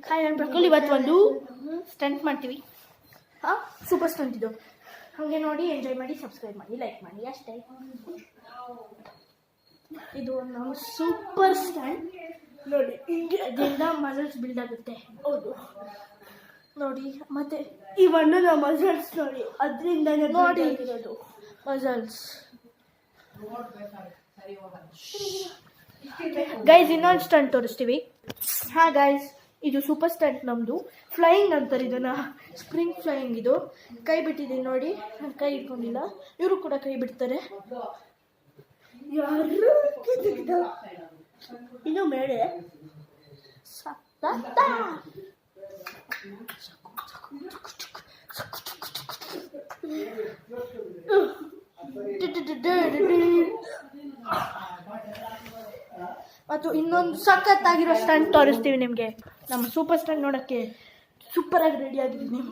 Hi ಅನ್ಬೇಕು ಇವತ್ತು ಒಂದು ಸ್ಟಂಟ್ ಮಾಡ್ತೀವಿ. ಹಾಂ, ಸೂಪರ್ ಸ್ಟಂಟ್ ಇದು. ಹಾಗೆ ನೋಡಿ, ಎಂಜಾಯ್ ಮಾಡಿ, ಸಬ್ಸ್ಕ್ರೈಬ್ ಮಾಡಿ, ಲೈಕ್ ಮಾಡಿ ಅಷ್ಟೇ. ಇದು ನಾವು ಸೂಪರ್ ಸ್ಟಂಟ್ ನೋಡಿ. ಇದರಿಂದ ಮಸಲ್ಸ್ ಬಿಲ್ಡ್ ಆಗುತ್ತೆ. ಹೌದು ನೋಡಿ. ಮತ್ತೆ ಇವನ್ನು ನಾವು ಮಸಲ್ಸ್ ನೋಡಿ, ಅದರಿಂದ ನೋಡಿ ಇರೋದು ಮಸಲ್ಸ್. ಗೈಸ್, ಇನ್ನೊಂದು ಸ್ಟಂಟ್ ತೋರಿಸ್ತೀವಿ. ಹಾಂ ಗೈಸ್, ಇದು ಸೂಪರ್ ಸ್ಟಂಟ್ ನಮ್ಮದು. ಫ್ಲೈಯಿಂಗ್ ಅಂತಾರೆ ಇದನ್ನು, ಸ್ಪ್ರಿಂಗ್ ಫ್ಲೈಯಿಂಗ್. ಇದು ಕೈ ಬಿಟ್ಟಿದ್ದೀನಿ ನೋಡಿ, ನಾನು ಕೈ ಇಟ್ಕೊಂಡಿಲ್ಲ. ಇವರು ಕೂಡ ಕೈ ಬಿಡ್ತಾರೆ. ಯಾರು ಇನ್ನು ಮೇಲೆ ಮತ್ತು ಇನ್ನೊಂದು ಸಖತ್ತಾಗಿರೋ ಸ್ಟಂಟ್ ತೋರಿಸ್ತೀವಿ ನಿಮಗೆ. ನಮ್ಮ ಸೂಪರ್ ಸ್ಟಂಟ್ ನೋಡೋಕ್ಕೆ ಸೂಪರಾಗಿ ರೆಡಿ ಆಗಿದ್ದೀವಿ ನೀವು.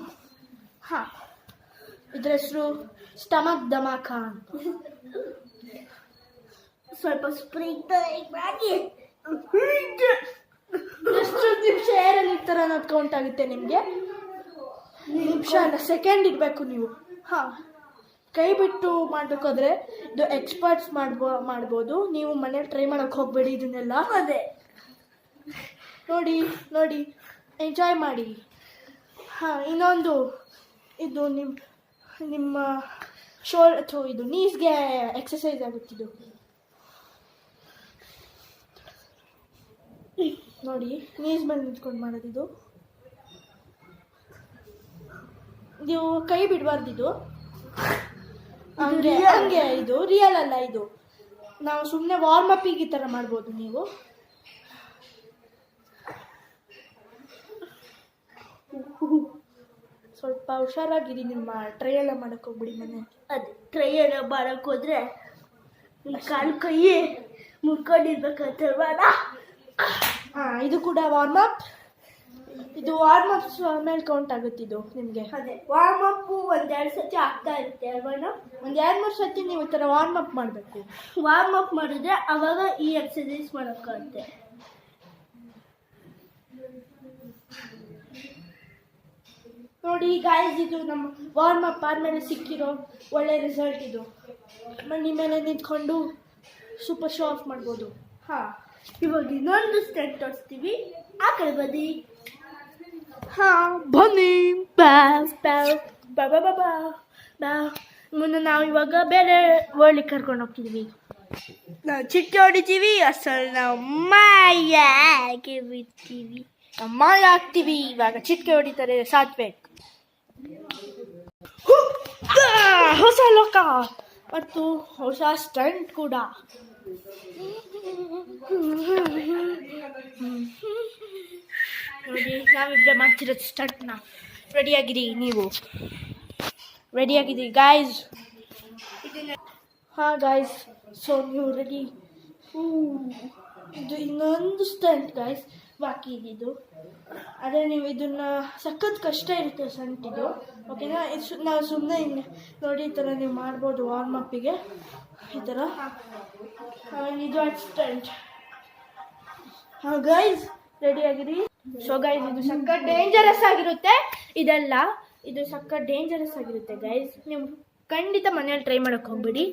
ಹಾಂ, ಇದ್ರ ಹೆಸರು ಸ್ಟಮಕ್ ಧಮಾಕ ಅಂತ. ಸ್ವಲ್ಪ ಸ್ಪ್ರಿಂಗ್ ಮಾಡಿ ಎಷ್ಟು ನಿಮಿಷ ಏರಲ್ಲಿ ಇರ್ತಾರೆ ಅನ್ನೋದು ಕೌಂಟ್ ಆಗುತ್ತೆ ನಿಮಗೆ. ನಿಮಿಷ ಅಲ್ಲ, ಸೆಕೆಂಡ್ ಇರಬೇಕು ನೀವು. ಹಾಂ, ಕೈ ಬಿಟ್ಟು ಮಾಡಬೇಕಾದ್ರೆ ಇದು ಎಕ್ಸ್ಪರ್ಟ್ಸ್ ಮಾಡ್ಬೋದು. ನೀವು ಮನೇಲಿ ಟ್ರೈ ಮಾಡೋಕ್ಕೆ ಹೋಗಬೇಡಿ ಇದನ್ನೆಲ್ಲ. ಅದೇ ನೋಡಿ ನೋಡಿ, ಎಂಜಾಯ್ ಮಾಡಿ. ಹಾಂ, ಇನ್ನೊಂದು ಇದು ನಿಮ್ಮ ಅಥವಾ ಇದು ನೀಸ್ಗೆ ಎಕ್ಸಸೈಸ್ ಆಗುತ್ತಿದ್ದು ನೋಡಿ. ನೀಸ್ ಬಂದು ನಿಂತ್ಕೊಂಡು ಮಾಡೋದಿದು. ನೀವು ಕೈ ಬಿಡಬಾರ್ದಿದು. ಹಂಗೆ ಹಂಗೆ, ಇದು ರಿಯಲ್ ಅಲ್ಲ. ಇದು ನಾವು ಸುಮ್ಮನೆ ವಾರ್ಮ್ ಅಪ್ಪಿಗೆ ಈ ಥರ ಮಾಡ್ಬೋದು ನೀವು. ಸ್ವಲ್ಪ ಹುಷಾರಾಗಿರಿ. ನಿಮ್ಮ ಟ್ರೈ ಎಲ್ಲ ಮಾಡೋಕ್ಕೆ ಹೋಗ್ಬಿಡಿ ಮನೆ. ಅದೇ ಟ್ರೈ ಎಲ್ಲ ಮಾಡೋಕ್ಕೆ ಹೋದ್ರೆ ಕಾಲು ಕೈ ಮುರ್ಕೊಂಡಿರ್ಬೇಕಂತಲ್ವಾಡ. ಹಾಂ, ಇದು ಕೂಡ ವಾರ್ಮ್ ಅಪ್. ಇದು ವಾರ್ಮ್ ಅಪ್ ಮೇಲೆ ಕೌಂಟ್ ಆಗುತ್ತೆ ಇದು ನಿಮಗೆ. ಅದೇ ವಾರ್ಮ್ ಅಪ್ಪು ಒಂದೆರಡು ಸತಿ ಆಗ್ತಾ ಇರುತ್ತೆ ಅಲ್ವಾ. ಒಂದು 2-3 ಸತಿ ನೀವು ಈ ಥರ ವಾರ್ಮ್ ಅಪ್ ಮಾಡಬೇಕು. ವಾರ್ಮ್ ಅಪ್ ಮಾಡಿದ್ರೆ ಅವಾಗ ಈ ಎಕ್ಸಸೈಸ್ ಮಾಡೋಕ್ಕಾಗುತ್ತೆ. ನೋಡಿ ಗಾಯ್ಸ್, ಇದು ನಮ್ಮ ವಾರ್ಮ್ ಅಪ್ ಆದಮೇಲೆ ಸಿಕ್ಕಿರೋ ಒಳ್ಳೆ ರಿಸಲ್ಟ್. ಇದು ಮನೆ ಮೇಲೆ ನಿಂತ್ಕೊಂಡು ಸೂಪರ್ ಶೋ ಆಫ್ ಮಾಡ್ಬೋದು. ಹಾಂ, ಇವಾಗ ಇನ್ನೊಂದು ಸ್ಟೆಪ್ ತೋರಿಸ್ತೀವಿ. ಆ ಕಡೆ ಬನ್ನಿ. ಹಾಂ, ಬನ್ನಿ. ಮುಂದೆ ನಾವು ಇವಾಗ ಬೇರೆ ವರ್ಲ್ಡಿಗೆ ಕರ್ಕೊಂಡು ಹೋಗ್ತಿದ್ವಿ. ನಾವು ಚಿಟ್ಟೆ ಹೊಡಿತೀವಿ, ಅಸಲು ನಾವು ಮಾಯಾಗಿ ಬಿಡ್ತೀವಿ. ನಾವು ಮಾಯ ಆಗ್ತೀವಿ. ಇವಾಗ ಚಿಟ್ಟೆ ಹೊಡಿತಾರೆ ಸಾತ್ವಿಕ್. ಹೊಸ ಲೋಕ ಮತ್ತು ಹೊಸ ಸ್ಟಂಟ್ ಕೂಡ. ನೋಡಿ, ನಾವಿಬ್ಬರೇ ಮಾಡ್ತಿರೋದು ಸ್ಟಂಟ್ನ. ರೆಡಿಯಾಗಿರಿ, ನೀವು ರೆಡಿಯಾಗಿದ್ದೀರಿ ಗಾಯ್ಸ್. ಹಾಂ ಗಾಯ್ಸ್, ಸೊ ನೀವು ರೆಡಿ. ಇದು ಇನ್ನೊಂದು ಸ್ಟಂಟ್ ಗಾಯ್ಸ್ ಬಾಕಿ ಇದ್ದಿದ್ದು. ಅದೇ ನೀವು ಇದನ್ನು ಸಖತ್ ಕಷ್ಟ ಇರುತ್ತೆ ಸ್ಟಂಟ್ ಇದು. ಓಕೆನಾ? ನಾವು ಸುಮ್ಮನೆ ನೋಡಿ ಈ ಥರ ನೀವು ಮಾಡ್ಬೋದು ವಾರ್ಮ್ ಅಪ್ಪಿಗೆ ಈ ಥರ. ಇದು ಸ್ಟಂಟ್. ಹಾಂ ಗೈಸ್, ರೆಡಿಯಾಗಿರಿ. ಸೊ ಗೈಸ್, ಇದು ಸಖತ್ ಡೇಂಜರಸ್ ಆಗಿರುತ್ತೆ. ಇದೆಲ್ಲ ಇದು ಸಖತ್ ಡೇಂಜರಸ್ ಆಗಿರುತ್ತೆ ಗೈಸ್. ನೀವು ಖಂಡಿತ ಮನೇಲಿ ಟ್ರೈ ಮಾಡೋಕ್ಕೆ ಹೋಗ್ಬೇಡಿ.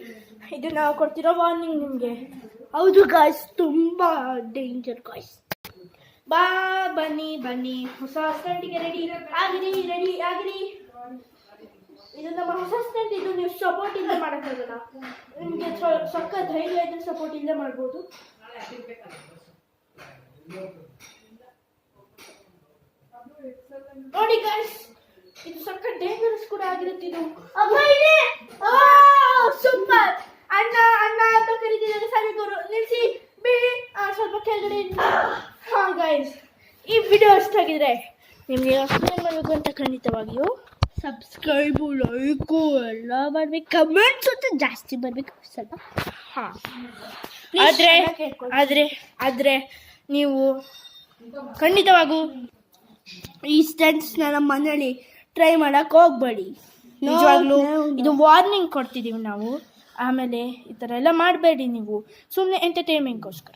ಇದು ನಾವು ಕೊಡ್ತಿರೋ ವಾರ್ನಿಂಗ್ ನಿಮಗೆ. ಹೌದು ಗಾಯ್ಸ್, ತುಂಬ ಡೇಂಜರ್ ಗಾಯ್ಸ್. ಬನ್ನಿ ಹೊಸ ಸ್ಟಂಟಿಗೆ ರೆಡಿ ಆಗಿರಿ. ಇದು ನಮ್ಮ ಹೊಸ ಸ್ಟಂಟ್. ಇದು ನೀವು ಸಪೋರ್ಟ್ ಇಲ್ಲದೆ ಮಾಡೋಕ್ಕಾಗಲ್ಲ. ನಿಮಗೆ ಸಖತ್ ಧೈರ್ಯ ಇದ್ರೆ ಸಪೋರ್ಟ್ ಇಲ್ಲದೆ ಮಾಡ್ಬೋದು. ನೋಡಿ ಗಾಯ್ಸ್, ಇದು ಸಖತ್ ಡೇಂಜರಸ್ ಕೂಡ ಆಗಿರುತ್ತೆ. ಇದು ಸೂಪರ್. ಅಣ್ಣ ಅಂತ ಕರೀತಿದ್ದಾರೆ. ಸರಿಗವರು ನಿಲ್ಲಿಸಿ ಬಿಡಿ, ಸ್ವಲ್ಪ ಕೆಳಗಡೆ. ಹಾಂ ಗೈಸ್, ಈ ವಿಡಿಯೋ ಇಷ್ಟಾಗಿದ್ರೆ ನಿಮಗೆ ಸಬ್ಸ್ಕ್ರೈಬ್ ಮಾಡಬೇಕು ಅಂತ ಖಂಡಿತವಾಗಿಯೂ ಸಬ್ಸ್ಕ್ರೈಬು, ಲೈಕು ಎಲ್ಲ ಮಾಡಬೇಕು. ಕಮೆಂಟ್ಸ್ ಅಂತ ಜಾಸ್ತಿ ಬರಬೇಕು ಸ್ವಲ್ಪ. ಹಾಂ, ಆದರೆ ನೀವು ಖಂಡಿತವಾಗೂ ಈ ಸ್ಟಂಟ್ಸ್ನ ನಮ್ಮ ಮನೇಲಿ ಟ್ರೈ ಮಾಡೋಕ್ಕೆ ಹೋಗ್ಬೇಡಿ. ನಿಜವಾಗ್ಲೂ ಇದು ವಾರ್ನಿಂಗ್ ಕೊಡ್ತಿದ್ದೀವಿ ನಾವು. ಆಮೇಲೆ ಈ ಥರ ಎಲ್ಲ ಮಾಡಬೇಡಿ ನೀವು, ಸುಮ್ಮನೆ ಎಂಟರ್ಟೈನ್ಮೆಂಟ್ಗೋಸ್ಕರ.